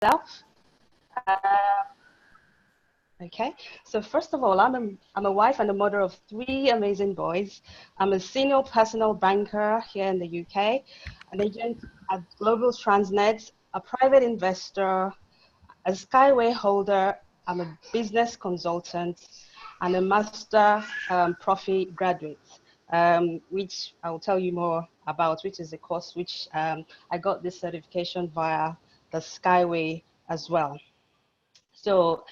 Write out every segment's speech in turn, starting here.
myself. Uh, okay, so first of all, I'm a wife and a mother of 3 amazing boys. I'm a senior personal banker here in the UK, an agent at Global Transnet, a private investor, a Skyway holder. I'm a business consultant and a master profit graduate, which I'll tell you more about, which is a course which I got this certification via the Skyway as well. So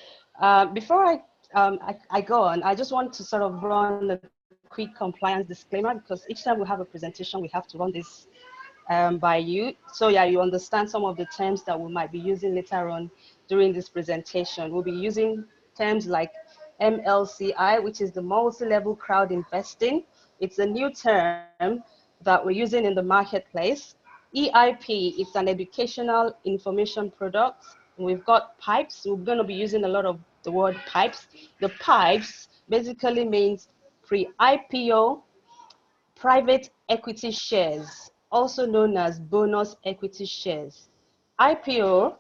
before I go on, I just want to sort of run a quick compliance disclaimer, because each time we have a presentation, we have to run this by you. So yeah, you understand some of the terms that we might be using later on during this presentation. We'll be using terms like MLCI, which is the multi-level crowd investing. It's a new term that we're using in the marketplace. EIP, it's an educational information product. We've got pipes. We're going to be using a lot of the word pipes. The pipes basically means pre-IPO private equity shares, also known as bonus equity shares. IPO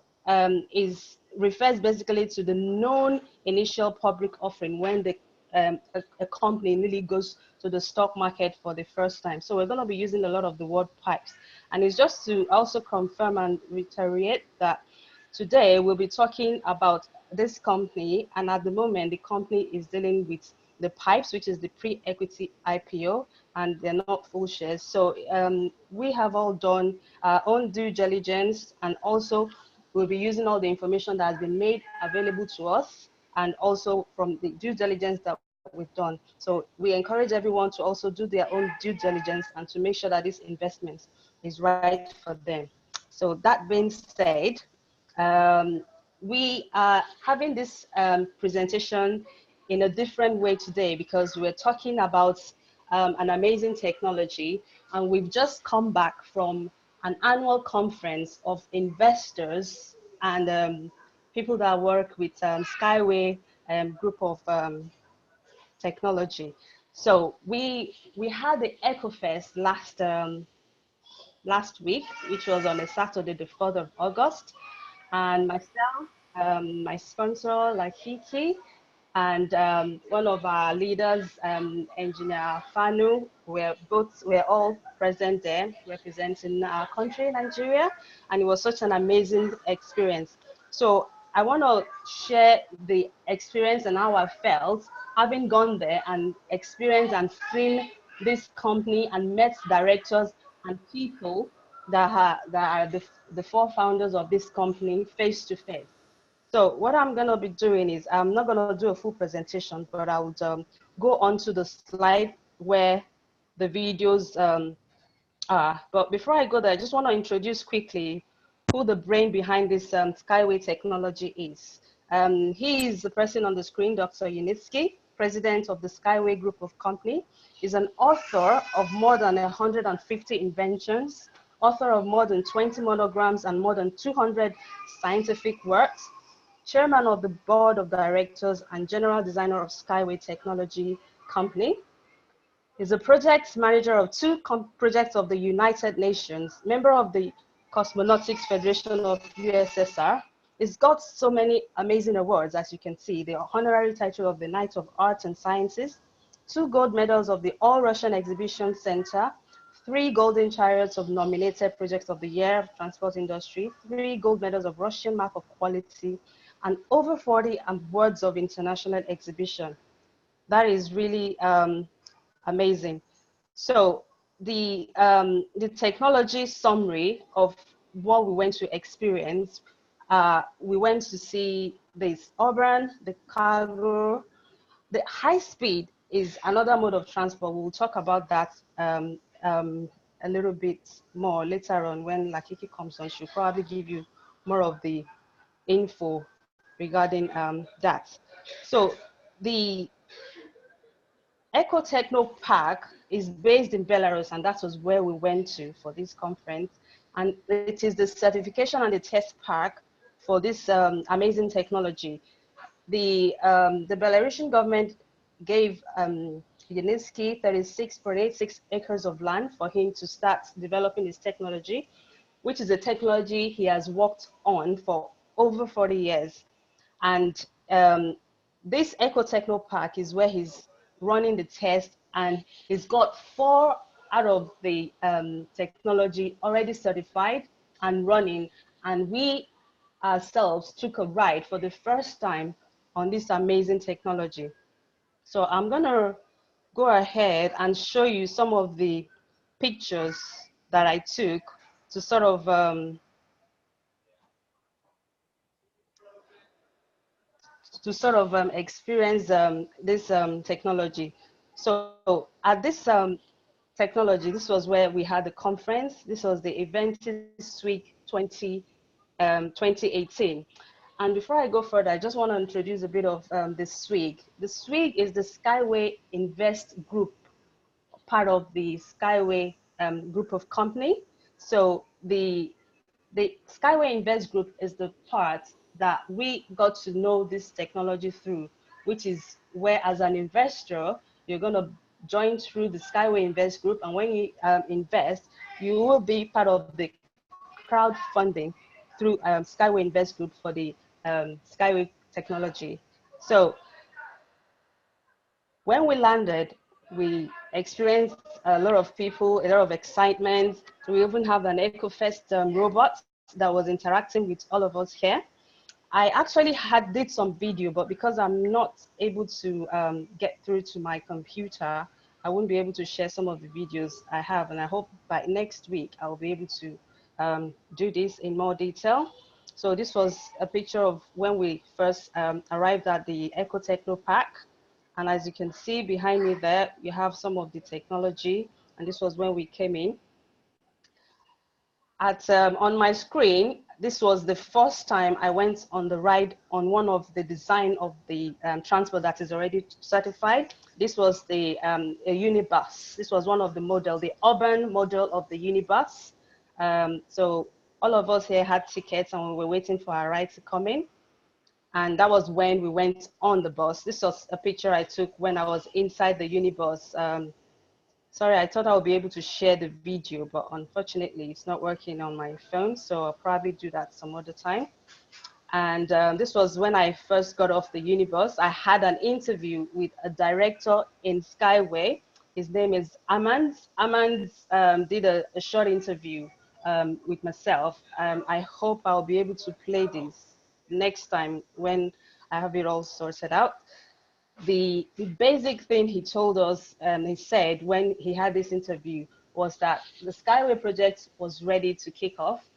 refers basically to the known initial public offering when a company really goes to the stock market for the first time. So we're going to be using a lot of the word pipes. And it's just to also confirm and reiterate that today we'll be talking about this company, and at the moment the company is dealing with the pipes, which is the pre-equity IPO, and they're not full shares. So we have all done our own due diligence, and also we'll be using all the information that has been made available to us, and also from the due diligence that we've done. So we encourage everyone to also do their own due diligence and to make sure that this investment is right for them. So that being said, we are having this presentation in a different way today, because we're talking about an amazing technology, and we've just come back from an annual conference of investors and people that work with Skyway Group of Technology. So we had the EcoFest last week, which was on a Saturday, the 4th of August, and myself, my sponsor, Lakiki, and one of our leaders, Engineer Fanu, we're all present there representing our country, Nigeria, and it was such an amazing experience. So I want to share the experience and how I felt having gone there and experienced and seen this company and met directors and people that are the four founders of this company face to face. So what I'm going to be doing is, I'm not going to do a full presentation, but I would go on to the slide where the videos are. But before I go there, I just want to introduce quickly who the brain behind this Skyway technology is. He is the person on the screen, Dr. Yunitsky, president of the Skyway Group of Company. He's an author of more than 150 inventions, author of more than 20 monograms and more than 200 scientific works, chairman of the board of directors and general designer of Skyway Technology Company. He's a project manager of 2 projects of the United Nations, member of the Cosmonautics Federation of USSR. He's got so many amazing awards, as you can see. The honorary title of the Knight of Arts and Sciences, 2 gold medals of the All-Russian Exhibition Center, 3 golden chariots of nominated projects of the year of transport industry, 3 gold medals of Russian Mark of Quality, and over 40 awards of international exhibition. That is really amazing. So the technology summary of what we went to experience, we went to see this urban, the cargo, the high speed is another mode of transport. We'll talk about that a little bit more later on when Lakiki comes on. She'll probably give you more of the info regarding that. So the Eco Techno Park is based in Belarus, and that was where we went to for this conference. And it is the certification and the test park for this amazing technology. The Belarusian government gave Yunitsky 36.86 acres of land for him to start developing his technology, which is a technology he has worked on for over 40 years. And this Eco Techno Park is where he's running the test, and he's got 4 out of the technology already certified and running. And we ourselves took a ride for the first time on this amazing technology. So I'm gonna go ahead and show you some of the pictures that I took to sort of experience this technology. So at this technology, this was where we had the conference. This was the event SWIG 2018. And before I go further, I just want to introduce a bit of the SWIG. The SWIG is the Skyway Invest Group, part of the Skyway group of company. So the Skyway Invest Group is the part that we got to know this technology through, which is where, as an investor, you're going to join through the Skyway Invest Group. And when you invest, you will be part of the crowdfunding through Skyway Invest Group for the Skyway technology. So when we landed, we experienced a lot of people, a lot of excitement. We even have an EcoFest robot that was interacting with all of us here. I actually did some video, but because I'm not able to get through to my computer, I won't be able to share some of the videos I have. And I hope by next week, I'll be able to do this in more detail. So this was a picture of when we first arrived at the Eco Techno Park. And as you can see behind me there, you have some of the technology. And this was when we came in. On my screen, this was the first time I went on the ride on one of the design of the transport that is already certified. This was the a unibus. This was one of the model, the urban model of the unibus. So all of us here had tickets and we were waiting for our ride to come in. And that was when we went on the bus. This was a picture I took when I was inside the unibus. Sorry, I thought I would be able to share the video, but unfortunately it's not working on my phone. So I'll probably do that some other time. And this was when I first got off the unibus. I had an interview with a director in Skyway. His name is Amand. Amand did a short interview with myself. I hope I'll be able to play this next time when I have it all sorted out. The basic thing he told us, he said when he had this interview, was that the Skyway project was ready to kick off,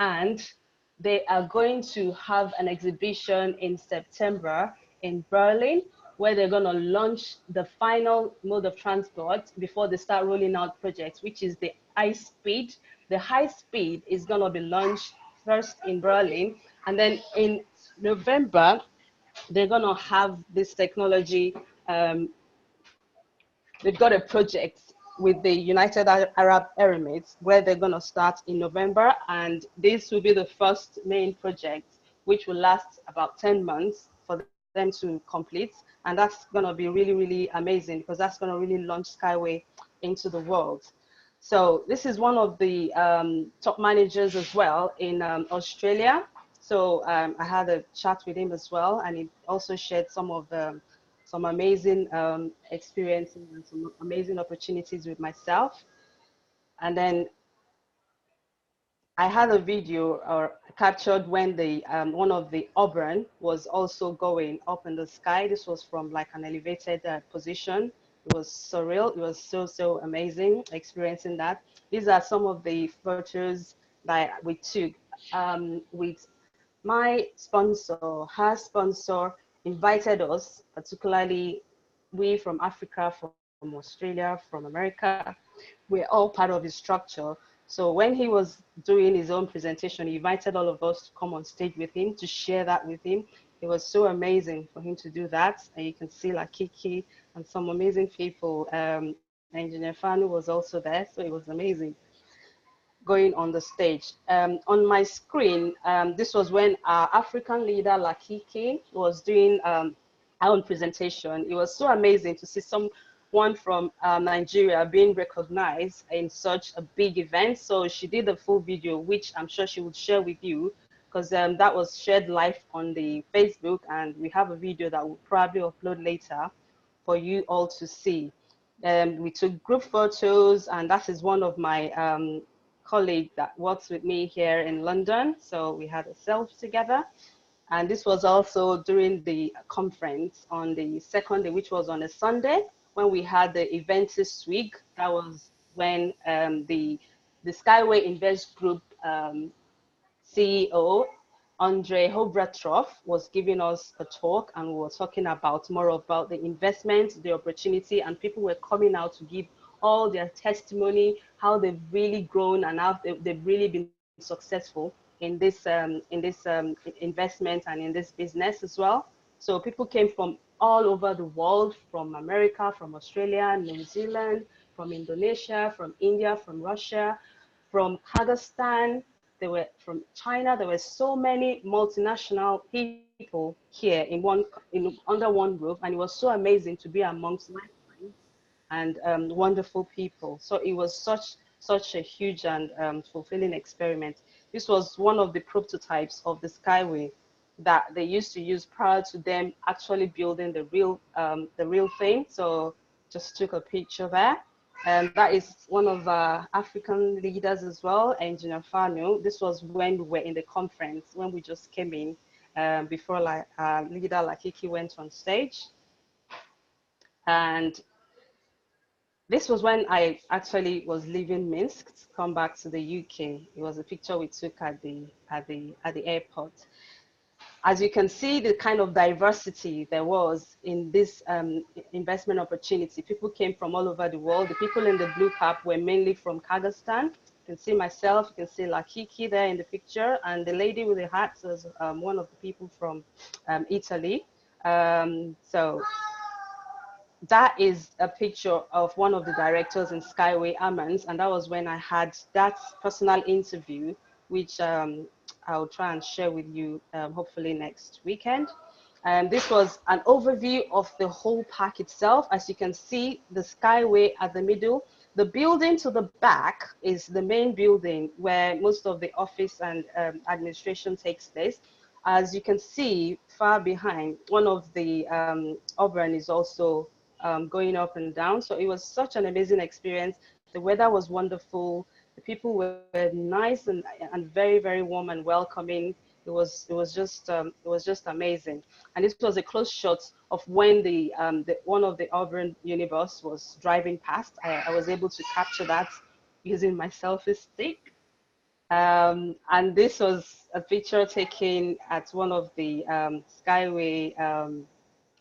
and they are going to have an exhibition in September in Berlin, where they're going to launch the final mode of transport before they start rolling out projects, which is the high speed. The high speed is going to be launched first in Berlin, and then in November, they're going to have this technology. They've got a project with the United Arab Emirates where they're going to start in November. And this will be the first main project, which will last about 10 months for them to complete. And that's going to be really, really amazing because that's going to really launch Skyway into the world. So this is one of the top managers as well in Australia. So I had a chat with him as well, and he also shared some of some amazing experiences and some amazing opportunities with myself. And then I had a video captured when the one of the Auburn was also going up in the sky. This was from like an elevated position. It was surreal. It was so amazing experiencing that. These are some of the photos that we took with my sponsor. Her sponsor invited us, particularly we from Africa, from Australia, from America. We're all part of his structure. So when he was doing his own presentation, he invited all of us to come on stage with him, to share that with him. It was so amazing for him to do that. And you can see like Kiki and some amazing people. Engineer Fanu was also there, so it was amazing going on the stage. On my screen, this was when our African leader, Lakiki, was doing our own presentation. It was so amazing to see someone from Nigeria being recognized in such a big event. So she did a full video, which I'm sure she would share with you because that was shared live on the Facebook, and we have a video that we'll probably upload later for you all to see. We took group photos, and that is one of my colleagues that works with me here in London. So we had a selfie together. And this was also during the conference on the second day, which was on a Sunday, when we had the event SWIG. That was when the Skyway Invest Group CEO, Andre Hobratroff, was giving us a talk, and we were talking about more about the investment, the opportunity, and people were coming out to give all their testimony, how they've really grown and how they've really been successful in this investment and in this business as well. So people came from all over the world, from America, from Australia, New Zealand, from Indonesia, from India, from Russia, from Kazakhstan. There were from China. There were so many multinational people here under one roof, and it was so amazing to be amongst my friends and wonderful people. So it was such a huge and fulfilling experiment. This was one of the prototypes of the Skyway that they used to use prior to them actually building the real thing. So just took a picture there. And that is one of our African leaders as well, Engineer Fanu. This was when we were in the conference, when we just came in before like leader Lakiki went on stage. And this was when I actually was leaving Minsk to come back to the UK. It was a picture we took at the airport. As you can see, the kind of diversity there was in this investment opportunity. People came from all over the world. The people in the blue cap were mainly from Kazakhstan. You can see myself, you can see Lakiki there in the picture, and the lady with the hat was one of the people from Italy. So that is a picture of one of the directors in Skyway Ammons, and that was when I had that personal interview, which I'll try and share with you hopefully next weekend. And this was an overview of the whole park itself. As you can see, the Skyway at the middle. The building to the back is the main building where most of the office and administration takes place. As you can see far behind, one of the Auburn is also going up and down. So it was such an amazing experience. The weather was wonderful. The people were nice and very, very warm and welcoming. It was just amazing. And this was a close shot of when the one of the Auburn Unibus was driving past. I was able to capture that using my selfie stick. And this was a picture taken at one of the Skyway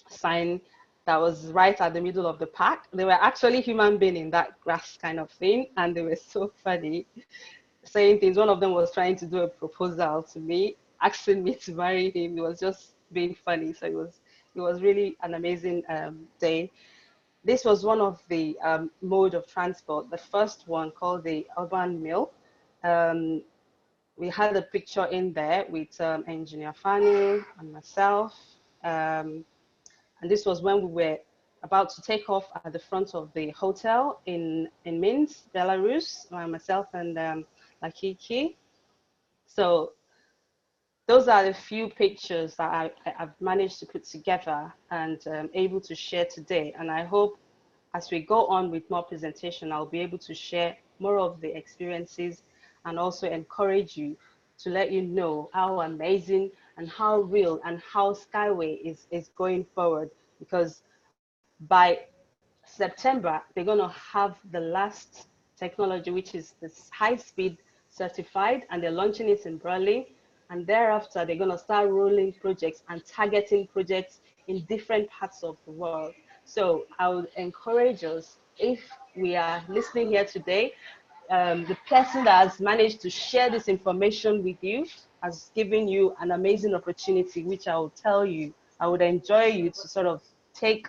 sign that was right at the middle of the park. There were actually human beings in that grass kind of thing, and they were so funny, saying things. One of them was trying to do a proposal to me, asking me to marry him. It was just being funny. So it was really an amazing day. This was one of the mode of transport, the first one called the urban mill. We had a picture in there with Engineer Fanny and myself. And this was when we were about to take off at the front of the hotel in Minsk, Belarus, myself and Lakiki. So those are the few pictures that I've managed to put together and able to share today. And I hope as we go on with more presentation, I'll be able to share more of the experiences and also encourage you to let you know how amazing and how real and how Skyway is going forward, because by September, they're going to have the last technology, which is this high-speed certified, and they're launching it in Berlin. And thereafter, they're going to start rolling projects and targeting projects in different parts of the world. So I would encourage us, if we are listening here today, the person that has managed to share this information with you has given you an amazing opportunity, which I will tell you, I would enjoy you to sort of take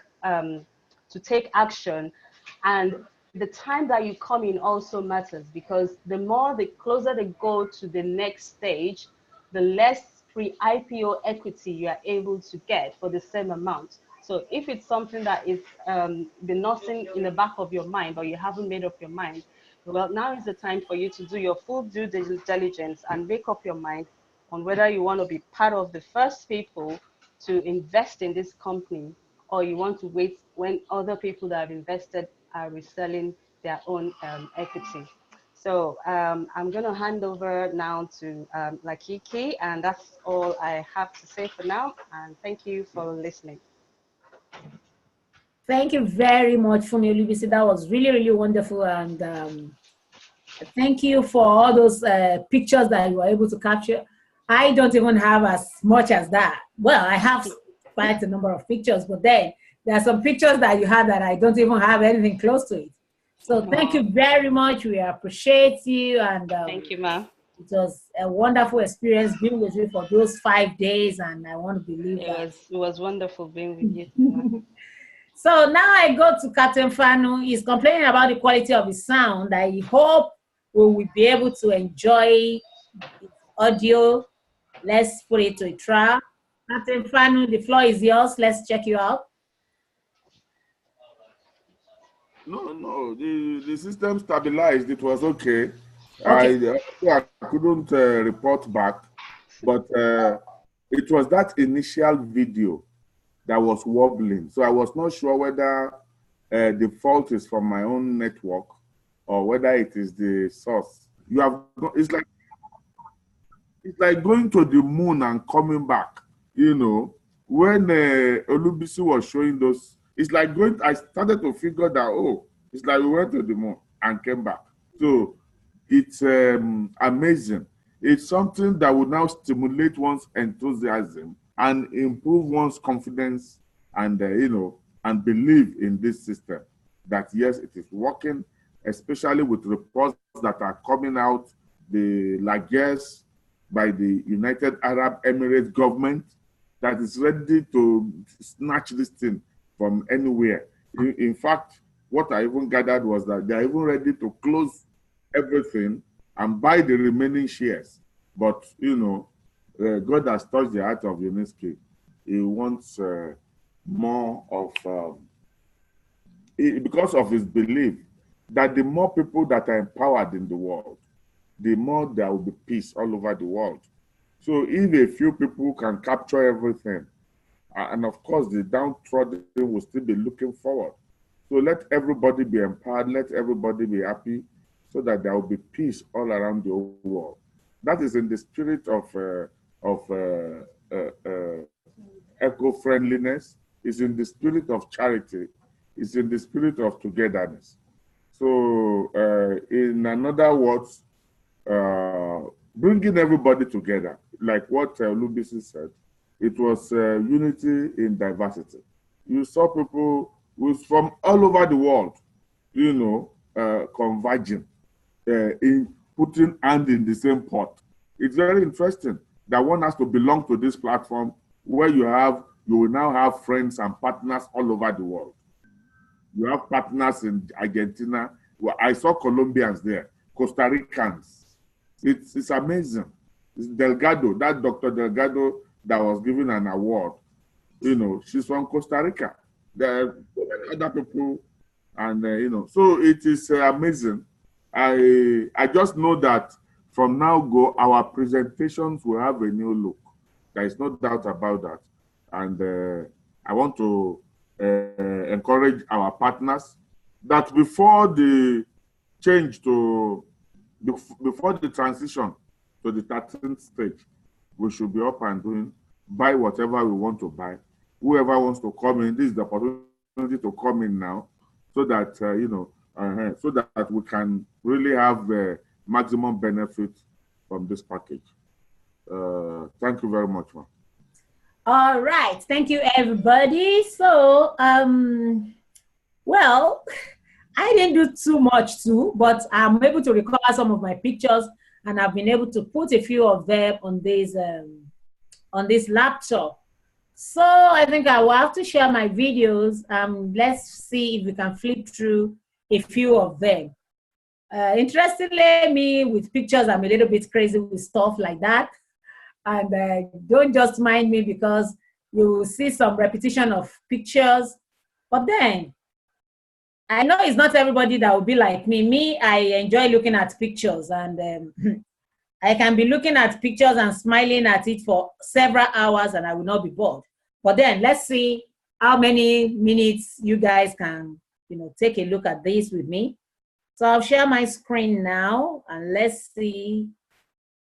action. And the time that you come in also matters, because the closer they go to the next stage, the less pre-IPO equity you are able to get for the same amount. So if it's something that is the nothing in the back of your mind, or you haven't made up your mind, well, now is the time for you to do your full due diligence and make up your mind on whether you want to be part of the first people to invest in this company, or you want to wait when other people that have invested are reselling their own equity. So I'm going to hand over now to Lakiki, and that's all I have to say for now. And thank you for listening. Thank you very much, Funmi Olubisi. That was really, really wonderful. And thank you for all those pictures that you were able to capture. I don't even have as much as that. Well, I have quite a number of pictures, but then there are some pictures that you have that I don't even have anything close to it. So thank you very much. We appreciate you. And thank you, Ma. It was a wonderful experience being with you for those 5 days. And I want to believe it was wonderful being with you. So now I go to Captain Fanu. He's complaining about the quality of his sound. I hope we will be able to enjoy his audio. Let's put it to a trial. Captain Fanu, the floor is yours. Let's check you out. No, the system stabilized. It was okay. I couldn't report back, but it was that initial video that was wobbling. So I was not sure whether the fault is from my own network or whether it is the source. It's like going to the moon and coming back. You know, when Olubisi was showing those, it's like I started to figure that, oh, it's like we went to the moon and came back. So it's amazing. It's something that will now stimulate one's enthusiasm and improve one's confidence and, and believe in this system. That, yes, it is working, especially with reports that are coming out, the largesse by the United Arab Emirates government that is ready to snatch this thing from anywhere. In fact, what I even gathered was that they are even ready to close everything and buy the remaining shares. But, God has touched the heart of UNESCO. He wants more of, because of his belief that the more people that are empowered in the world, the more there will be peace all over the world. So if a few people can capture everything, and of course the downtrodden will still be looking forward. So let everybody be empowered, let everybody be happy, so that there will be peace all around the whole world. That is in the spirit of eco-friendliness, it's in the spirit of charity, it's in the spirit of togetherness. So in other words, bringing everybody together, like what Olubisi said, it was unity in diversity. You saw people from all over the world, converging, in putting hand in the same pot. It's very interesting that one has to belong to this platform where you will now have friends and partners all over the world. You have partners in Argentina. Well, I saw Colombians there, Costa Ricans. It's amazing. It's Delgado, that Dr. Delgado that was given an award. She's from Costa Rica. There are other people, and so it is amazing. I just know that from now go, our presentations will have a new look. There is no doubt about that. And I want to encourage our partners that before the transition to the 13th stage, we should be up and doing, buy whatever we want to buy. Whoever wants to come in, this is the opportunity to come in now, so that so that we can really have maximum benefit from this package. Thank you very much, ma'am. All right, thank you, everybody. So, well, I didn't do too much too, but I'm able to recover some of my pictures, and I've been able to put a few of them on this laptop. So I think I will have to share my videos. Let's see if we can flip through a few of them. Interestingly, me with pictures, I'm a little bit crazy with stuff like that. And don't just mind me, because you will see some repetition of pictures. But then, I know it's not everybody that will be like me. I enjoy looking at pictures, and I can be looking at pictures and smiling at it for several hours and I will not be bored. But then let's see how many minutes you guys can, take a look at this with me. So I'll share my screen now and let's see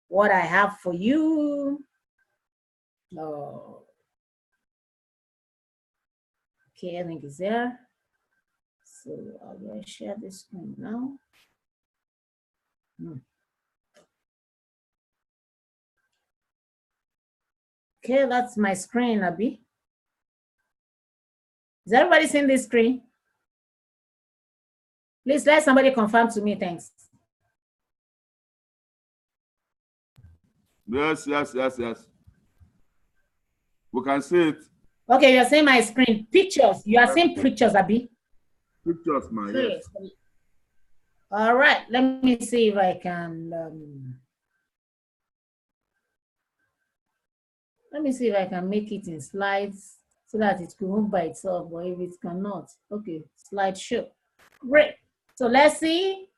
what I have for you. Oh. Okay, I think it's there. So I will share this screen now. Okay, that's my screen, Abby. Is everybody seeing this screen? Please let somebody confirm to me, thanks. Yes. We can see it. Okay, you're seeing my screen. Pictures. You are seeing pictures, Abby. Pictures, my yes. All right, let me see if I can. Let me see if I can make it in slides so that it could move by itself, but if it cannot, okay, slideshow. Great. So let's see.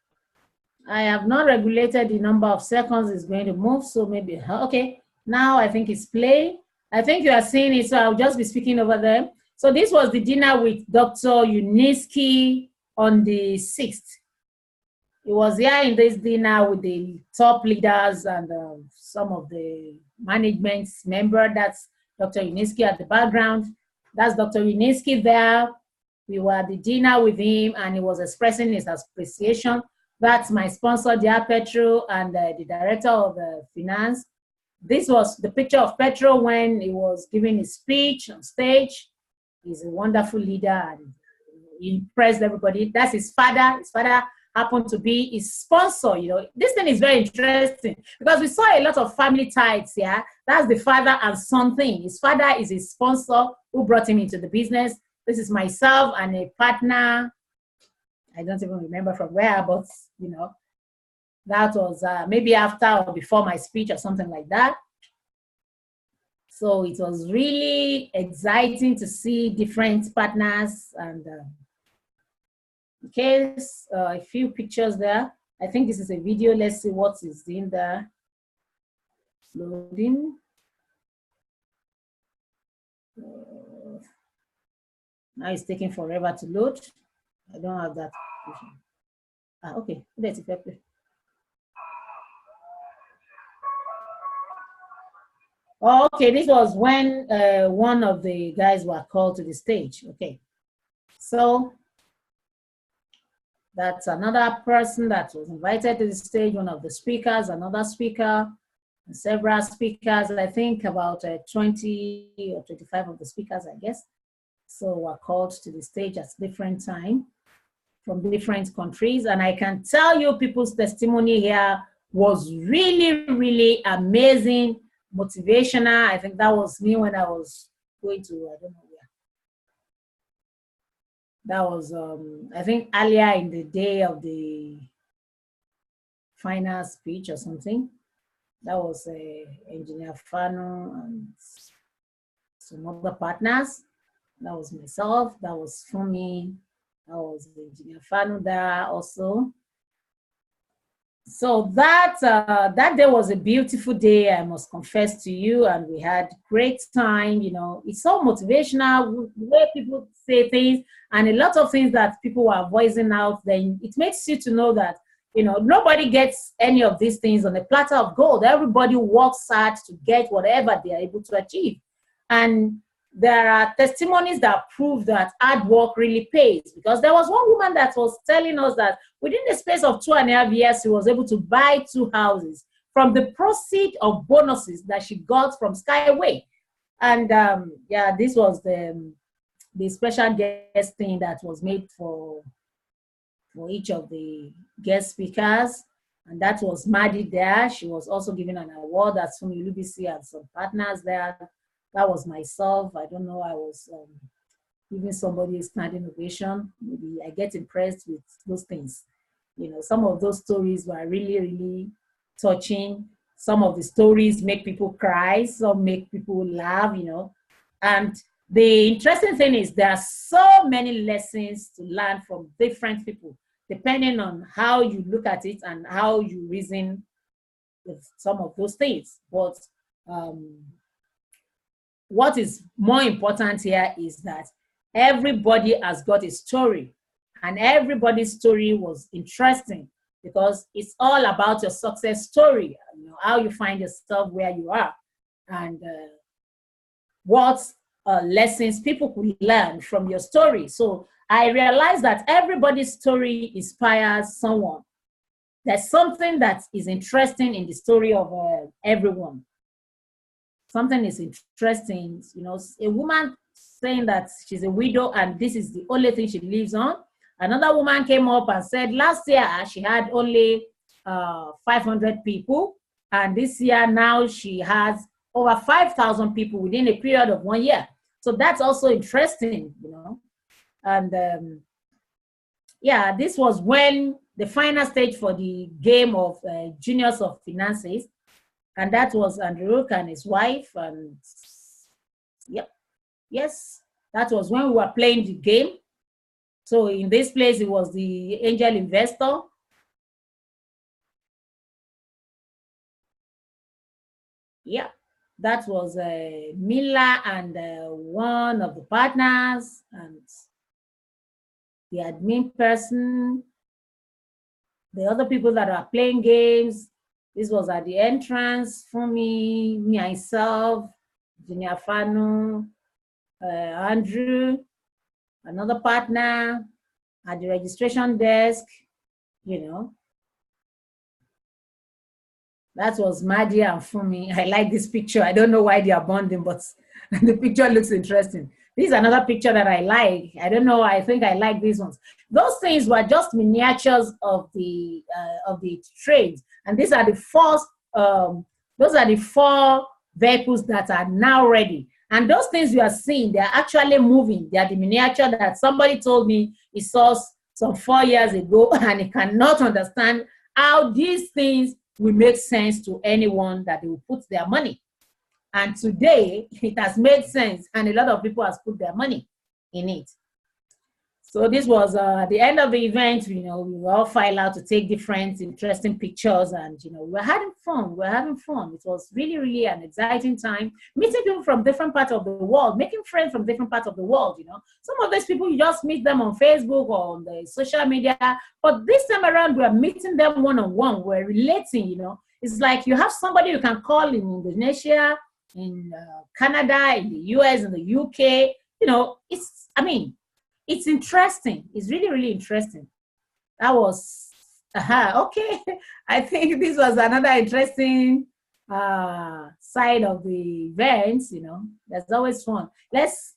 I have not regulated the number of seconds it's going to move, so maybe, okay. Now I think it's play. I think you are seeing it, so I'll just be speaking over there. So this was the dinner with Dr. Uniski on the 6th. He was here in this dinner with the top leaders and some of the management member. That's Dr. Uniski at the background. That's Dr. Uniski there. We were at the dinner with him and he was expressing his appreciation. That's my sponsor, Dia Petro, and the director of finance. This was the picture of Petro when he was giving his speech on stage. He's a wonderful leader and he impressed everybody. That's his father. His father happened to be his sponsor. This thing is very interesting because we saw a lot of family ties here. That's the father and son thing. His father is his sponsor who brought him into the business. This is myself and a partner. I don't even remember from where, but that was maybe after or before my speech or something like that. So it was really exciting to see different partners and okay, a few pictures there. I think this is a video. Let's see what is in there. Loading. Now it's taking forever to load. I don't have that. Okay, let's see. Okay, this was when one of the guys were called to the stage. Okay, so that's another person that was invited to the stage, one of the speakers, another speaker, and several speakers, I think about 20 or 25 of the speakers, I guess. So were called to the stage at different time from different countries. And I can tell you people's testimony here was really, really amazing, motivational. I think that was me when I was going to, I don't know where. That was, I think earlier in the day of the final speech or something. That was Engineer Fano and some other partners. That was myself, that was Funmi, that was Engineer Fano there also. So that day was a beautiful day, I must confess to you, and we had great time. It's so motivational, the way people say things, and a lot of things that people were voicing out. Then it makes you to know that nobody gets any of these things on a platter of gold. Everybody works hard to get whatever they are able to achieve, and there are testimonies that prove that hard work really pays, because there was one woman that was telling us that within the space of 2.5 years, she was able to buy 2 houses from the proceeds of bonuses that she got from Skyway. And yeah, this was the special guest thing that was made for each of the guest speakers. And that was Maddie there. She was also given an award. That's from Olubisi and some partners there. That was myself. I don't know, I was giving somebody a standing ovation. Maybe I get impressed with those things. Some of those stories were really, really touching. Some of the stories make people cry, some make people laugh, And the interesting thing is there are so many lessons to learn from different people, depending on how you look at it and how you reason with some of those things. But what is more important here is that everybody has got a story, and everybody's story was interesting because it's all about your success story, you know, how you find yourself where you are, and what lessons people could learn from your story. So I realized that everybody's story inspires someone. There's something that is interesting in the story of everyone. Something is interesting, you know, a woman saying that she's a widow and this is the only thing she lives on. Another woman came up and said last year she had only 500 people, and this year now she has over 5,000 people within a period of 1 year. So that's also interesting, you know. And yeah, this was when the final stage for the game of Juniors of Finances, and that was Andrew and his wife, and yep, yes, that was when we were playing the game. So in this place, it was the angel investor. Yeah, that was Mila and one of the partners and the admin person, the other people that are playing games. This was at the entrance for me, myself, Junior Fano, Andrew, another partner at the registration desk, you know. That was Maddie and Funmi. I like this picture. I don't know why they are bonding, but the picture looks interesting. This is another picture that I like. I don't know. I think I like these ones. Those things were just miniatures of the trains, and these are the first. Those are the 4 vehicles that are now ready. And those things you are seeing, they are actually moving. They are the miniature that somebody told me he saw some 4 years ago, and he cannot understand how these things will make sense to anyone that they will put their money. And today, it has made sense, and a lot of people have put their money in it. So this was the end of the event. You know, we were all filed out to take different interesting pictures, and you know, we were having fun. It was really, really an exciting time, meeting people from different parts of the world, making friends from different parts of the world. You know, some of these people you just meet them on Facebook or on the social media, but this time around we are meeting them one-on-one. We're relating. You know, it's like you have somebody you can call in Indonesia, in Canada, in the US, in the UK. You know, it's interesting. It's really, really interesting. That was, okay. I think this was another interesting side of the events, you know. That's always fun. Let's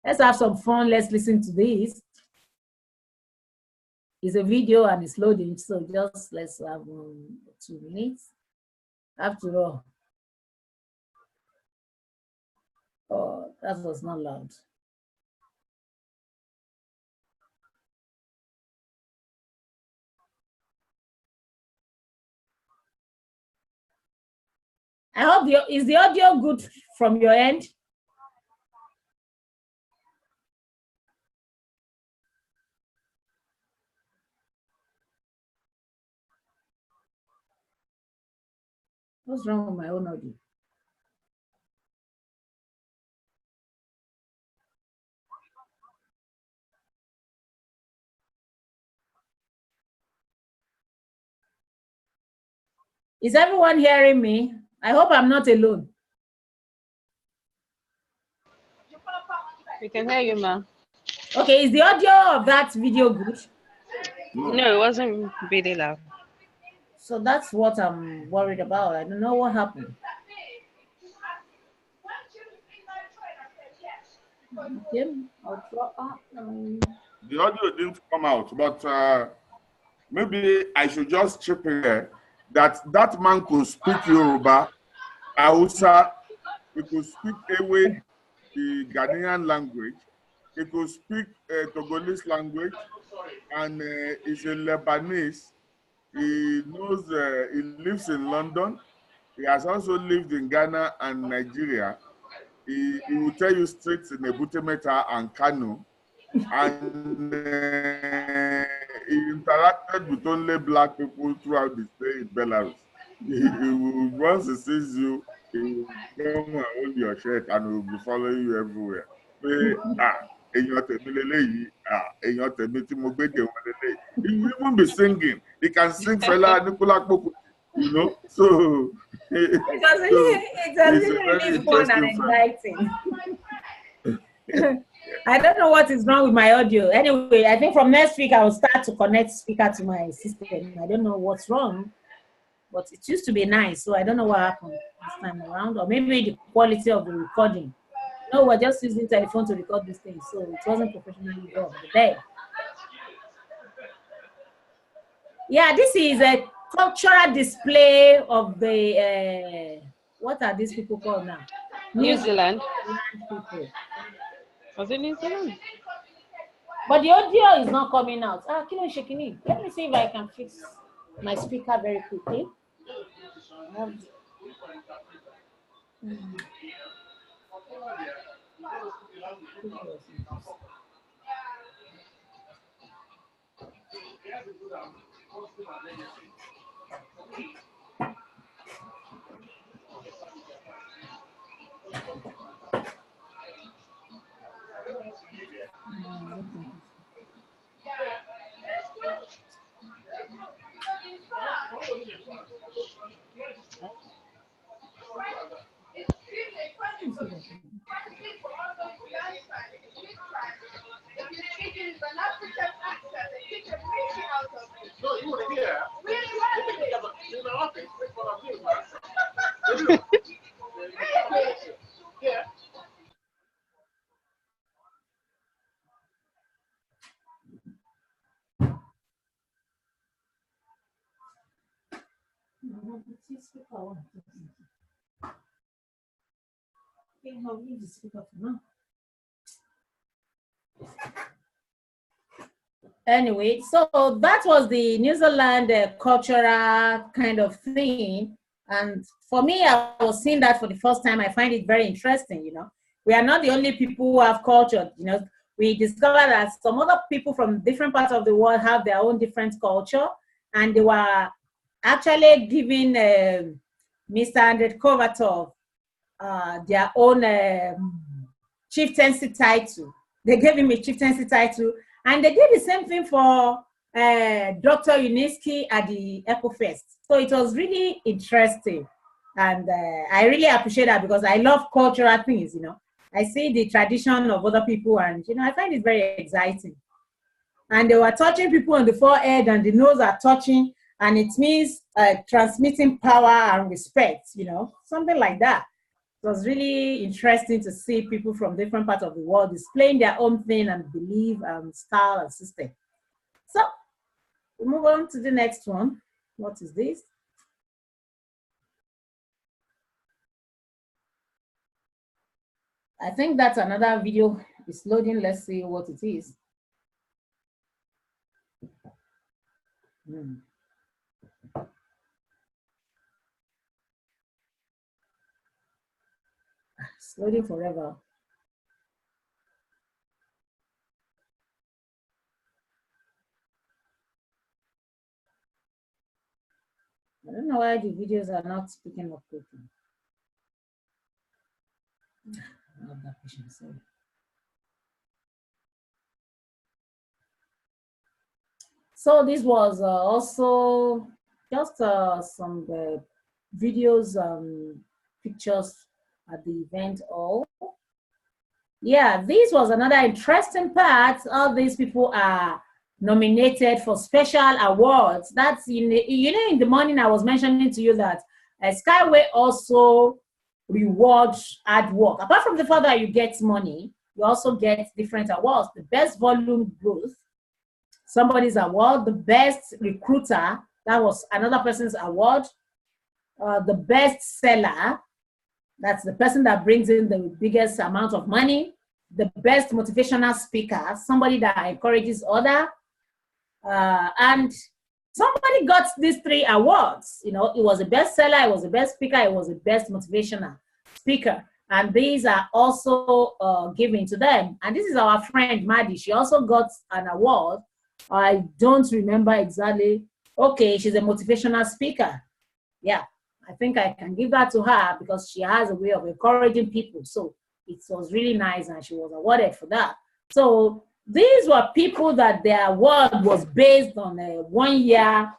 have some fun. Let's listen to this. It's a video and it's loading, so just let's have 2 minutes. After all. Oh, that was not loud. I hope is the audio good from your end? What's wrong with my own audio? Is everyone hearing me? I hope I'm not alone. We can hear you, ma'am. Okay, is the audio of that video good? No, it wasn't really loud. So that's what I'm worried about. I don't know what happened. Okay, The audio didn't come out, but maybe I should just chip in there that man could speak Yoruba, Hausa, he could speak Ewe, the Ghanaian language, he could speak Togolese language, and he's a Lebanese. He knows, he lives in London. He has also lived in Ghana and Nigeria. He will tell you streets in Ebute Metta and Kano. And he interacted with only black people throughout the stay in Belarus. Once he sees you, he will come and hold your shirt and he will be following you everywhere. Èèyàn tèmi leléyìí, èèyàn tèmi tí mo gbé dè wọ́n leléyìí. He will even be singing. He can sing Fela Anikulapo, you know. So it was really fun and exciting. I don't know what is wrong with my audio. Anyway, I think from next week I will start to connect speaker to my system. I don't know what's wrong, but it used to be nice. So I don't know what happened this time around, or maybe the quality of the recording. No, we're just using telephone to record these things, so it wasn't professionally done. Yeah, this is a cultural display of the what are these people called now? New Zealand. People. Was it New Zealand? But the audio is not coming out. Let me see if I can fix my speaker very quickly. Anyway, so that was the New Zealand cultural kind of thing. And for me, I was seeing that for the first time. I find it very interesting, you know. We are not the only people who have culture, you know. We discovered that some other people from different parts of the world have their own different culture. And they were actually giving Mr. Andrej Kovatov their own chieftaincy title. They gave him a chieftaincy title. And they did the same thing for Dr. Uniski at the EcoFest. So it was really interesting. And I really appreciate that because I love cultural things, you know. I see the tradition of other people and, you know, I find it very exciting. And they were touching people on the forehead and the nose are touching. And it means transmitting power and respect, you know, something like that. It was really interesting to see people from different parts of the world displaying their own thing and belief and style and system. So we move on to the next one. What is this? I think that's another video is loading. Let's see what it is. It's loading forever. I don't know why the videos are not picking up quickly. Not that patient, sorry. So this was also just some videos, pictures at the event. Yeah, this was another interesting part. All these people are nominated for special awards. That's in the morning I was mentioning to you that Skyway also rewards hard work. Apart from the fact that you get money, you also get different awards. The best volume growth, somebody's award. The best recruiter, that was another person's award. The best seller, that's the person that brings in the biggest amount of money. The best motivational speaker, somebody that encourages others. And somebody got these 3 awards. You know, it was the best seller, it was the best speaker, it was the best motivational speaker. And these are also given to them. And this is our friend, Maddie. She also got an award. I don't remember exactly. Okay, she's a motivational speaker. yeah, I think I can give that to her because she has a way of encouraging people. So it was really nice, and she was awarded for that. So these were people that their award was based on a 1-year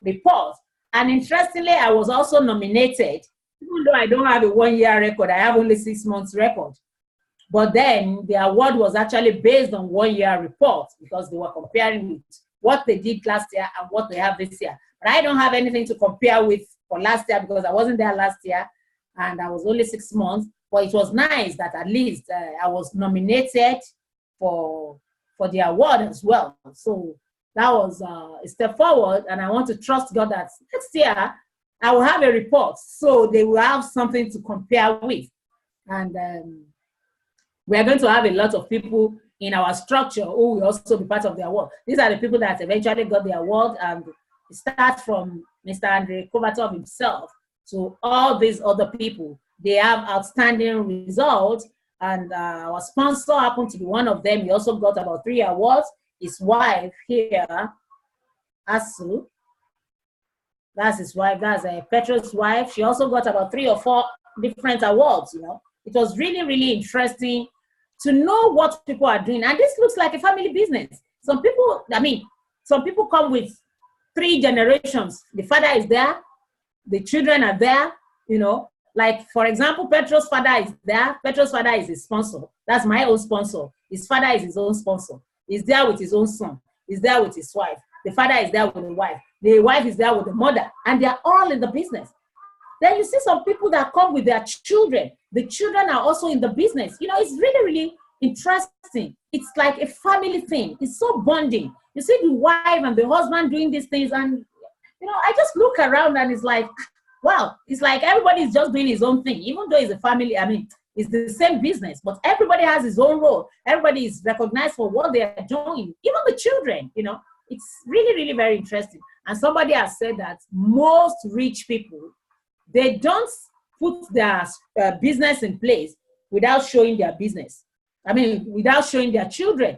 report. And interestingly, I was also nominated, even though I don't have a 1-year record, I have only 6 months record. But then the award was actually based on 1-year report because they were comparing with what they did last year and what they have this year. But I don't have anything to compare with for last year because I wasn't there last year and I was only 6 months. But it was nice that at least I was nominated for the award as well. So that was a step forward, and I want to trust God that next year I will have a report, so they will have something to compare with. And we are going to have a lot of people in our structure who will also be part of the award. These are the people that eventually got the award, and it starts from Mr. Andre Kovatov himself to all these other people. They have outstanding results, and our sponsor happened to be one of them. He also got about 3 awards. His wife here, Asu, that's his wife, that's Petro's wife. She also got about 3 or 4 different awards, you know. It was really, really interesting to know what people are doing. And this looks like a family business. Some people, some people come with 3 generations. The father is there, the children are there, you know. Like, for example, Petro's father is there. Petro's father is his sponsor. That's my own sponsor. His father is his own sponsor. He's there with his own son. He's there with his wife. The father is there with the wife. The wife is there with the mother. And they're all in the business. Then you see some people that come with their children. The children are also in the business. You know, it's really, really interesting. It's like a family thing. It's so bonding. You see the wife and the husband doing these things. And, you know, I just look around and it's like, wow, it's like everybody's just doing his own thing. Even though it's a family, it's the same business, but everybody has his own role. Everybody is recognized for what they are doing. Even the children, you know, it's really, really very interesting. And somebody has said that most rich people, they don't put their business in place without showing their business. Without showing their children.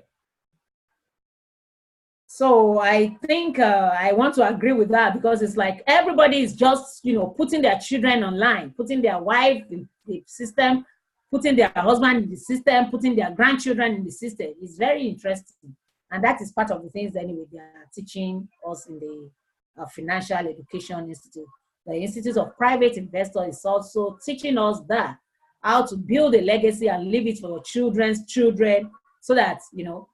So I think I want to agree with that because it's like everybody is just, you know, putting their children online, putting their wife in the system, putting their husband in the system, putting their grandchildren in the system. It's very interesting. And that is part of the things anyway they are teaching us in the Financial Education Institute. The Institute of Private Investors is also teaching us that, how to build a legacy and leave it for your children's children so that, you know,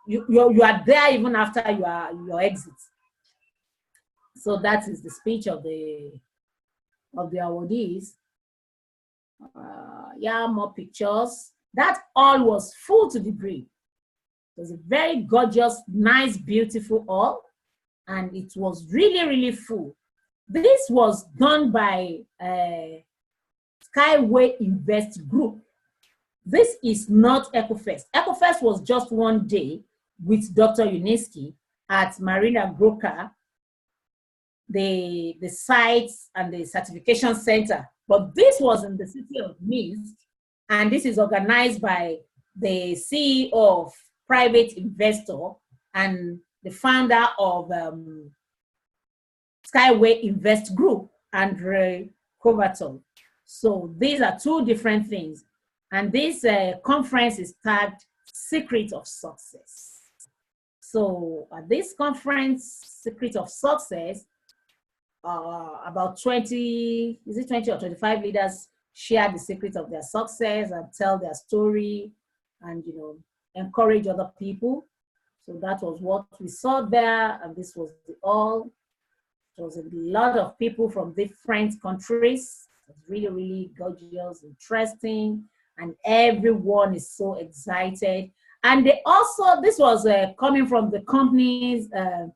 you are there even after your exit. So that is the speech of the awardees. Yeah, more pictures. That all was full to the brim. It was a very gorgeous, nice, beautiful hall, and it was really, really full. This was done by Skyway Invest Group. This is not EcoFest. EcoFest was just one day with Dr. Uniski at Marina Broca, the sites and the certification center. But this was in the city of Minsk, and this is organized by the CEO of Private Investor and the founder of Skyway Invest Group, Andre Kovatov. So these are 2 different things. And this conference is tagged Secret of Success. So at this conference, Secret of Success, about 20 or 25 leaders share the secret of their success and tell their story and, you know, encourage other people. So that was what we saw there, and this was all. It was a lot of people from different countries. It was really, really gorgeous, interesting, and everyone is so excited. And they also, this was coming from the company's, I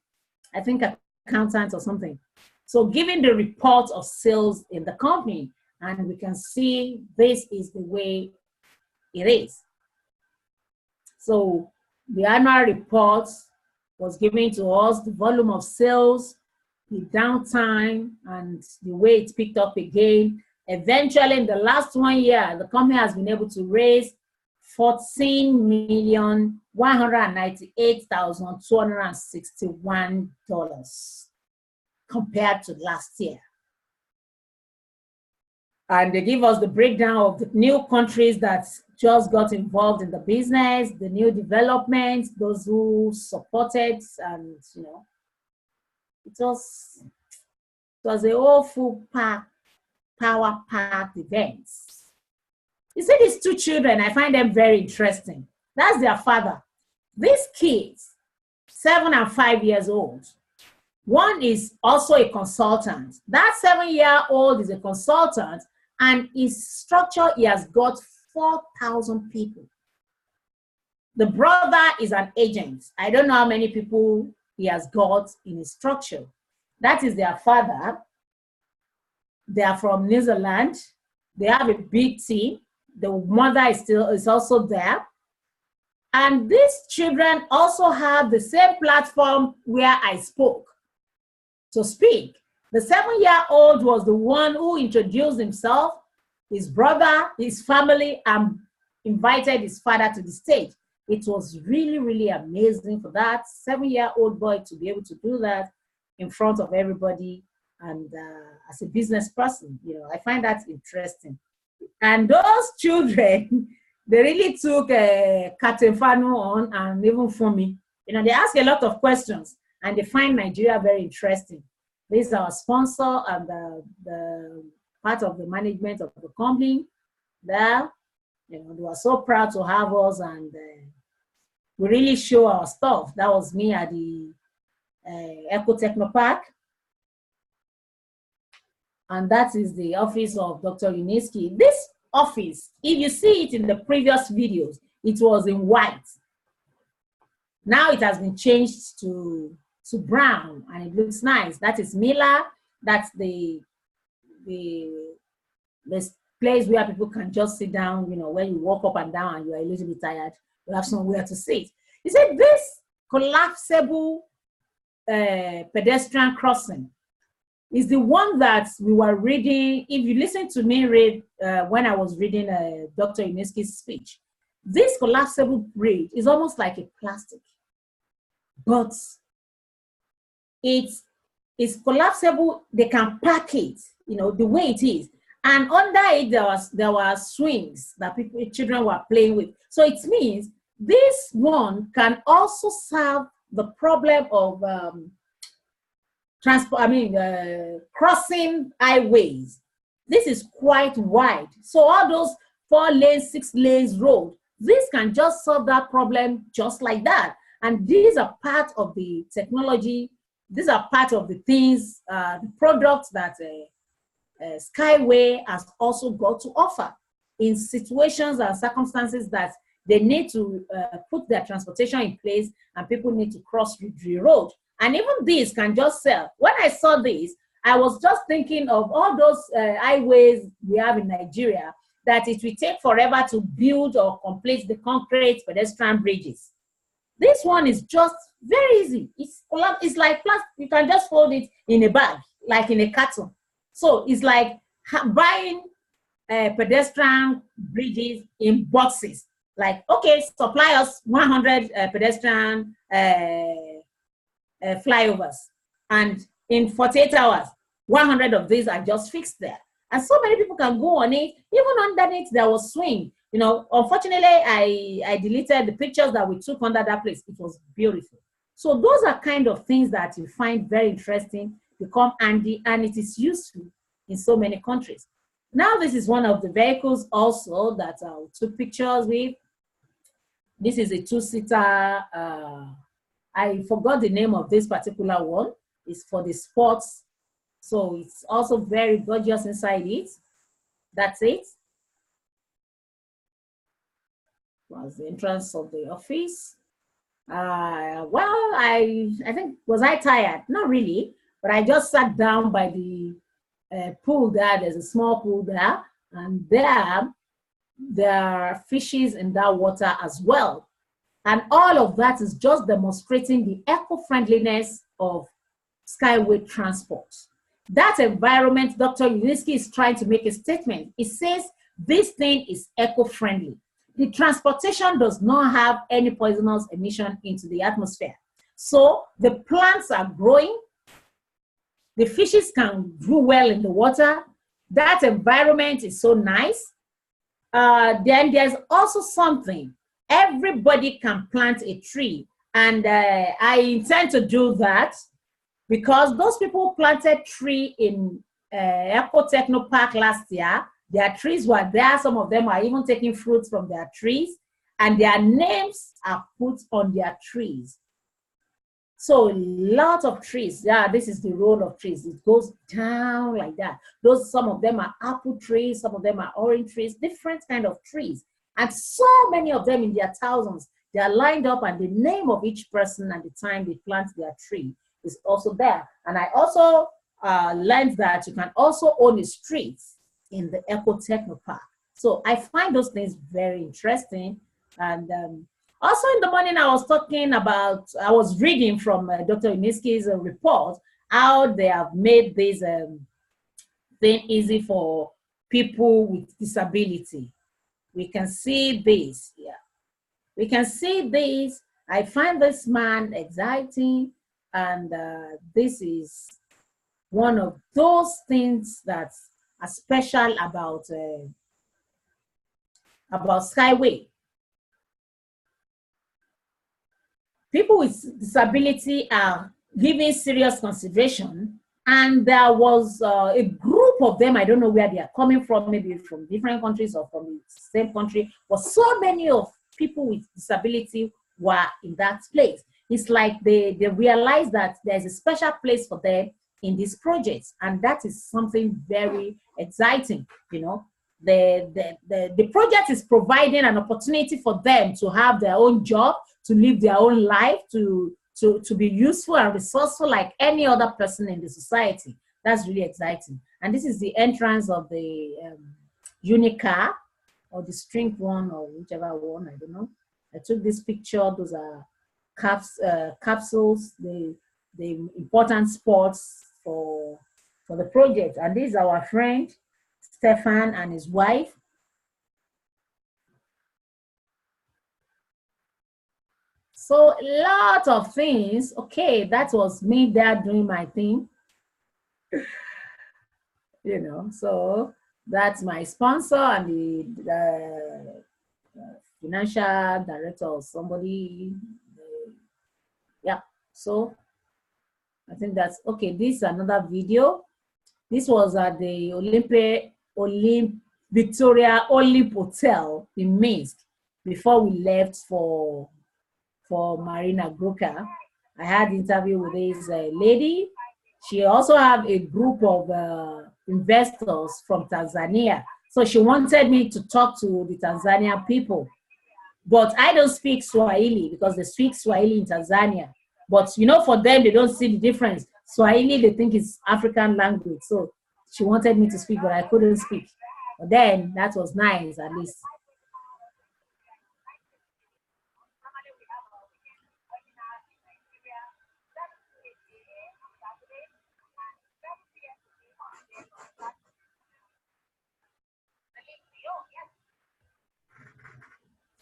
think, accountant or something. So giving the report of sales in the company, and we can see this is the way it is. So the annual report was given to us, the volume of sales, the downtime, and the way it picked up again. Eventually, in the last 1 year, the company has been able to raise $14,198,261. compared to last year. And they give us the breakdown of the new countries that just got involved in the business, the new developments, those who supported, and you know, it was a whole full power-packed event. You see these two children, I find them very interesting. That's their father. These kids, 7 and 5 years old, one is also a consultant. That 7-year-old is a consultant, and his structure, he has got 4,000 people. The brother is an agent. I don't know how many people he has got in his structure. That is their father. They are from New Zealand. They have a big team. The mother is also there. And these children also have the same platform where I spoke to speak. The 7-year-old was the one who introduced himself, his brother, his family, and invited his father to the stage. It was really, really amazing for that 7-year-old boy to be able to do that in front of everybody. And as a business person, you know, I find that interesting. And those children, they really took Captain Fanu on, and even Funmi. You know, they ask a lot of questions, and they find Nigeria very interesting. This is our sponsor and the part of the management of the company there. You know, they were so proud to have us, and we really show our stuff. That was me at the Eco Techno Park. And that is the office of Dr. Olubisi. This office, if you see it in the previous videos, it was in white. Now it has been changed to brown, and it looks nice. That is Mila. That's the place where people can just sit down, you know, when you walk up and down and you are a little bit tired, you have somewhere to sit. You see, this collapsible pedestrian crossing is the one that we were reading. If you listen to me read when I was reading Dr. Olubisi's speech, this collapsible bridge is almost like a plastic, but it's collapsible. They can pack it, you know, the way it is, and under it there were swings that children were playing with. So it means this one can also solve the problem of crossing highways. This is quite wide. So all those 4 lanes, 6 lanes road, this can just solve that problem just like that. And these are part of the technology. These are part of the things, the products that Skyway has also got to offer in situations and circumstances that they need to put their transportation in place and people need to cross the road. And even this can just sell. When I saw this, I was just thinking of all those highways we have in Nigeria that it will take forever to build or complete the concrete pedestrian bridges. This one is just very easy. It's like plastic. You can just fold it in a bag, like in a carton. So it's like buying pedestrian bridges in boxes. Like, okay, supply us 100 pedestrian flyovers, and in 48 hours 100 of these are just fixed there, and so many people can go on it. Even underneath there was swing. You know, unfortunately I deleted the pictures that we took under that place. It was beautiful. So those are kind of things that you find very interesting, become handy, and it is useful in so many countries. Now this is one of the vehicles also that I took pictures with. This is a 2-seater I forgot the name of this particular one. It's for the sports. So it's also very gorgeous inside it. That's it. Was the entrance of the office. Well, I think, was I tired? Not really, but I just sat down by the pool there. There's a small pool there, and there are fishes in that water as well. And all of that is just demonstrating the eco-friendliness of Skyway Transport. That environment, Dr. Olubisi is trying to make a statement. It says this thing is eco-friendly. The transportation does not have any poisonous emission into the atmosphere. So the plants are growing. The fishes can do well in the water. That environment is so nice. Then there's also something. Everybody can plant a tree. And I intend to do that because those people who planted tree in Eco Techno Park last year, their trees were there. Some of them are even taking fruits from their trees, and their names are put on their trees. So a lot of trees. Yeah, this is the road of trees. It goes down like that. Some of them are apple trees, some of them are orange trees, different kind of trees. And so many of them in their thousands, they are lined up, and the name of each person and the time they plant their tree is also there. And I also learned that you can also own a street in the Eco Techno Park. So I find those things very interesting. And also in the morning, I was reading from Dr. Uniski's report, how they have made this thing easy for people with disability. We can see this, yeah. We can see this. I find this man exciting, and this is one of those things that are special about Skyway. People with disability are given serious consideration, and there was a group of them. I don't know where they are coming from, maybe from different countries or from the same country, but so many of people with disability were in that place. It's like they realize that there's a special place for them in these projects, and that is something very exciting. You know, the project is providing an opportunity for them to have their own job, to live their own life, to be useful and resourceful like any other person in the society. That's really exciting. And this is the entrance of the Unicar, or the string one, or whichever one, I don't know. I took this picture. Those are capsules, the important spots for the project. And this is our friend Stefan and his wife. So a lot of things. Okay, that was me there doing my thing. You know, so that's my sponsor and the financial director or somebody. Yeah, so I think that's okay. This is another video. This was at the Victoria Olymp Hotel in Minsk before we left for Marina Gruka. I had an interview with this lady. She also have a group of investors from Tanzania. So she wanted me to talk to the Tanzanian people. But I don't speak Swahili because they speak Swahili in Tanzania. But you know, for them, they don't see the difference. Swahili, they think it's African language. So she wanted me to speak, but I couldn't speak. But then that was nice, at least.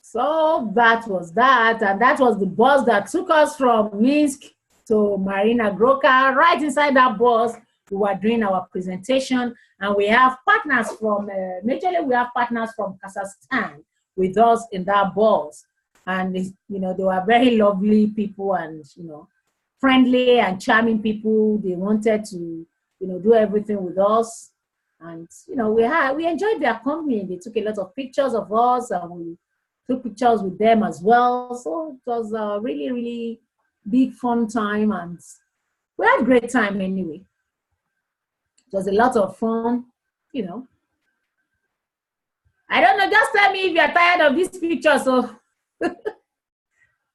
So that was that, and that was the bus that took us from Minsk to Marina Groka. Right inside that bus, we were doing our presentation, and we have partners from, majorly we have partners from Kazakhstan with us in that bus. And, you know, they were very lovely people and, you know, friendly and charming people. They wanted to, you know, do everything with us. And, you know, we enjoyed their company. They took a lot of pictures of us, and we took pictures with them as well. So it was a really, really big fun time, and we had a great time anyway. It was a lot of fun, you know. I don't know, just tell me if you're tired of this picture. So,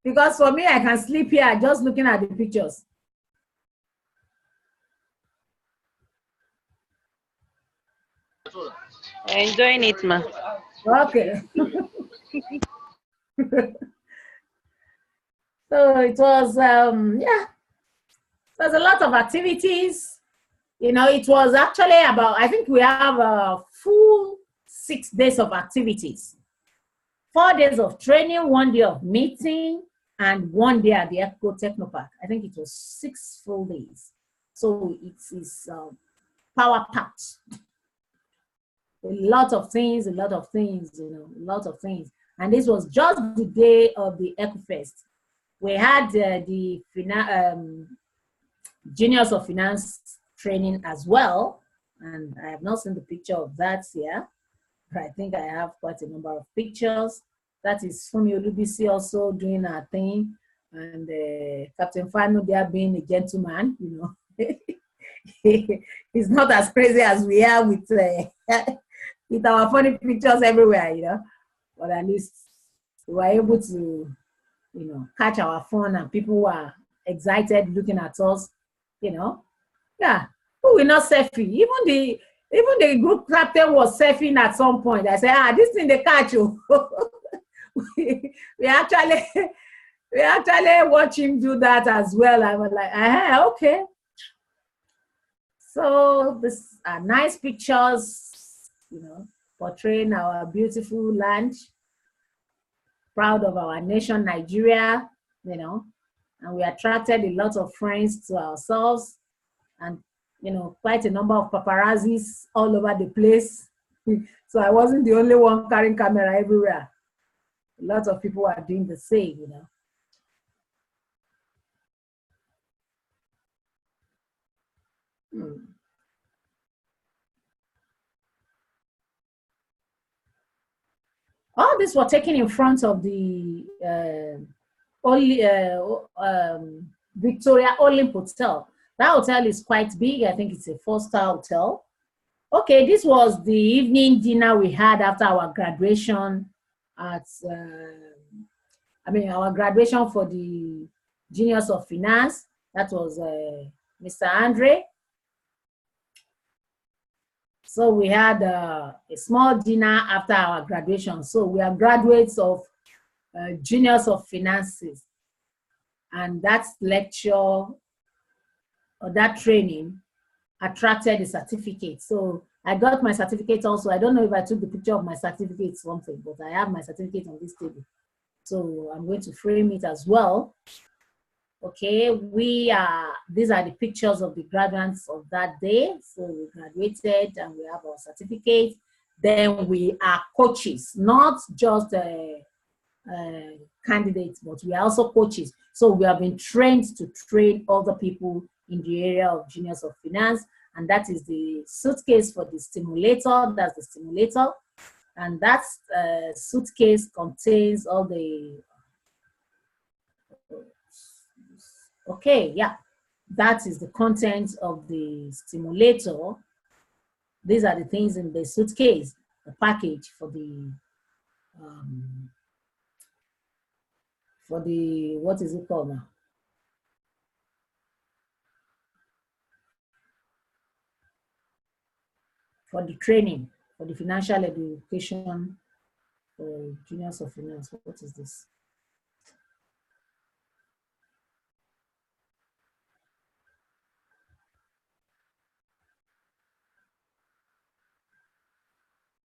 because for me, I can sleep here just looking at the pictures. Enjoying it, ma. Okay. So it was, yeah, there's a lot of activities. You know, it was actually about, I think we have a full 6 days of activities. 4 days of training, 1 day of meeting, and 1 day at the Eco Technopark. I think it was 6 full days. So it is power packed. A lot of things, you know, a lot of things. And this was just the day of the EcoFest. We had the Genius of Finance training as well. And I have not seen the picture of that here, but I think I have quite a number of pictures. That is Funmi Olubisi also doing her thing. And Captain Fano there being a gentleman, you know. He's not as crazy as we are with with our funny pictures everywhere, you know. But at least we were able to, you know, catch our phone and people were excited looking at us, you know. Yeah, who will not selfie? Even the group captain was surfing at some point. I said, this thing they catch you. we actually watch him do that as well. I was like, okay. So this are nice pictures, you know, portraying our beautiful land, proud of our nation, Nigeria, you know, and we attracted a lot of friends to ourselves and, you know, quite a number of paparazzis all over the place. So I wasn't the only one carrying camera everywhere. A lot of people are doing the same, you know. All this were taken in front of the Victoria Olymp Hotel. That hotel is quite big. I think it's a 4-star hotel. Okay, this was the evening dinner we had after our graduation at, our graduation for the Genius of Finance. That was Mr. Andre. So we had a small dinner after our graduation. So we are graduates of Genius of Finances. And that lecture or that training attracted a certificate. So I got my certificate also. I don't know if I took the picture of my certificate something, but I have my certificate on this table. So I'm going to frame it as well. Okay, these are the pictures of the graduates of that day. So we graduated and we have our certificate. Then we are coaches, not just candidates, but we are also coaches. So we have been trained to train other people in the area of Genius of Finance. And that is the suitcase for the stimulator. That's the stimulator. And that suitcase contains all the okay, yeah, that is the content of the stimulator. These are the things in the suitcase, the package for the what is it called now? For the training, for the financial education for Genius of Finance. What is this?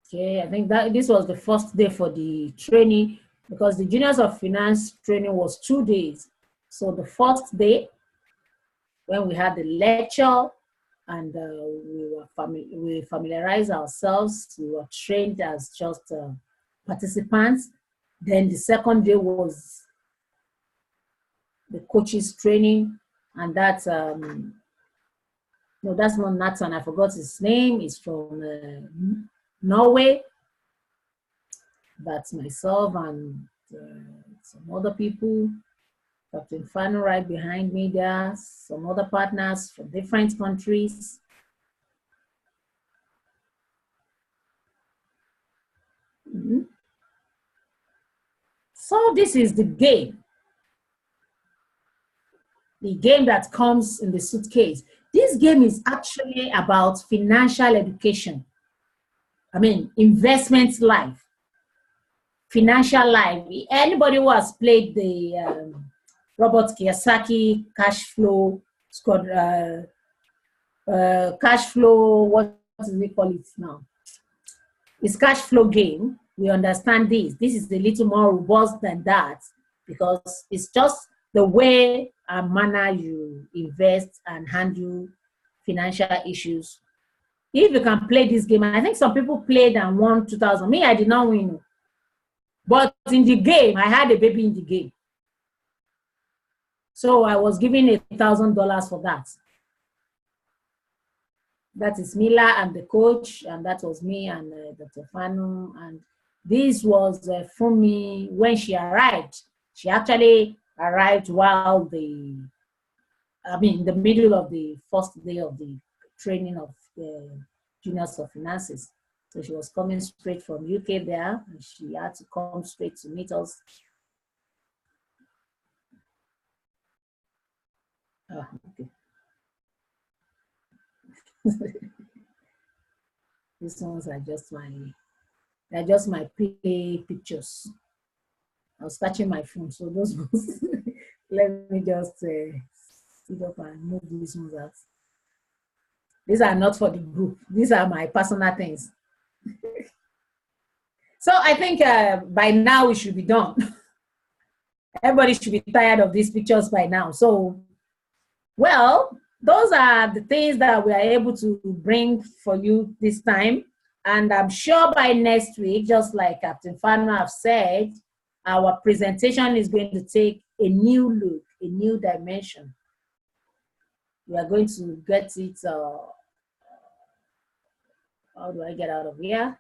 Okay, I think that this was the first day for the training because the Genius of Finance training was 2 days. So the first day, when we had the lecture and we familiarized ourselves, we were trained as just participants. Then the second day was the coaches training, and that's no, that's not Nathan. I forgot his name. He's from Norway. That's myself and some other people. Captain Fano right behind me there. Some other partners from different countries. So this is the game. The game that comes in the suitcase. This game is actually about financial education. I mean, investment life, financial life. Anybody who has played the Robert Kiyosaki cash flow, what do they call it now? It's cash flow game. We understand this. This is a little more robust than that because it's just the way and manner you invest and handle financial issues. If you can play this game, I think some people played and won 2,000. Me, I did not win. But in the game, I had a baby in the game. So I was given $1,000 for that. That is Mila and the coach, and that was me and Dr. Fanu. And this was Funmi when she arrived. She actually arrived while in the middle of the first day of the training of the juniors of finances. So she was coming straight from UK there, and she had to come straight to meet us. Oh, okay. These ones are just my play pictures. I was touching my phone, so those ones, let me just sit up and move these ones out. These are not for the group. These are my personal things. So I think by now we should be done. Everybody should be tired of these pictures by now. So, well, those are the things that we are able to bring for you this time. And I'm sure by next week, just like Captain Fano have said, our presentation is going to take a new look, a new dimension. We are going to get it, how do I get out of here?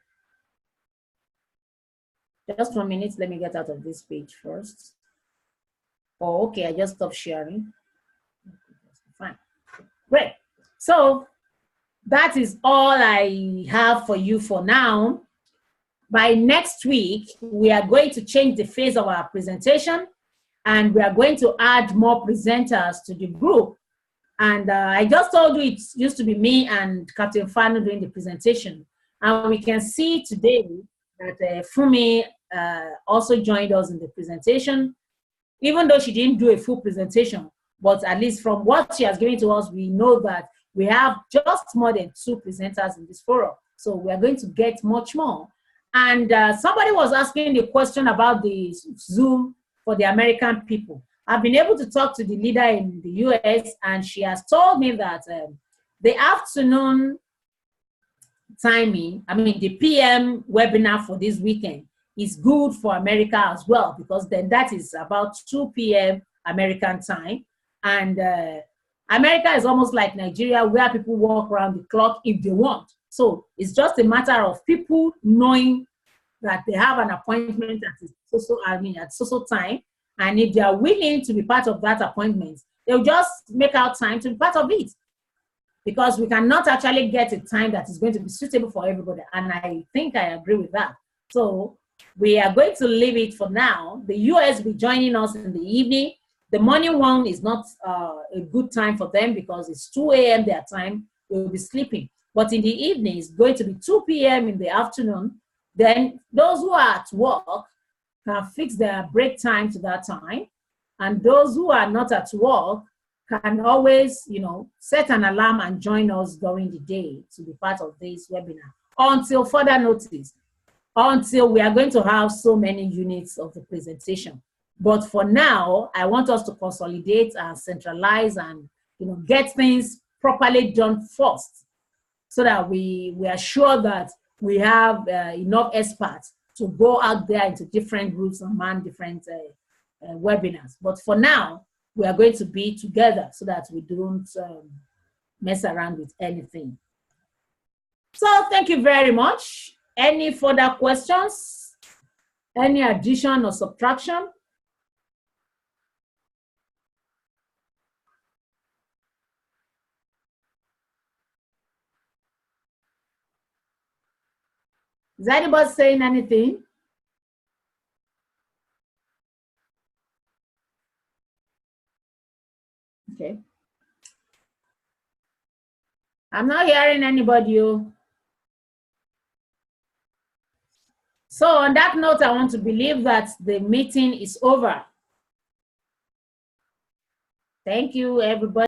Just 1 minute, let me get out of this page first. Oh, okay, I just stopped sharing. Fine, great. So that is all I have for you for now. By next week, we are going to change the phase of our presentation, and we are going to add more presenters to the group. And I just told you it used to be me and Captain Fano doing the presentation. And we can see today that Funmi also joined us in the presentation, even though she didn't do a full presentation. But at least from what she has given to us, we know that we have just more than 2 presenters in this forum. So we are going to get much more. And somebody was asking the question about the Zoom for the American people. I've been able to talk to the leader in the US, and she has told me that the afternoon timing, the PM webinar for this weekend is good for America as well, because then that is about 2 p.m. American time. And America is almost like Nigeria, where people walk around the clock if they want. So it's just a matter of people knowing that they have an appointment at so time. And if they are willing to be part of that appointment, they'll just make out time to be part of it. Because we cannot actually get a time that is going to be suitable for everybody. And I think I agree with that. So we are going to leave it for now. The US will be joining us in the evening. The morning one is not a good time for them because it's 2 a.m. their time. They will be sleeping. But in the evening, it's going to be 2 p.m. in the afternoon. Then those who are at work can fix their break time to that time. And those who are not at work can always, set an alarm and join us during the day to be part of this webinar until further notice, until we are going to have so many units of the presentation. But for now, I want us to consolidate and centralize and, get things properly done first so that we are sure that we have enough experts to go out there into different groups and man different webinars. But for now, we are going to be together so that we don't mess around with anything. So thank you very much. Any further questions? Any addition or subtraction? Is anybody saying anything? Okay. I'm not hearing anybody. So on that note, I want to believe that the meeting is over. Thank you, everybody.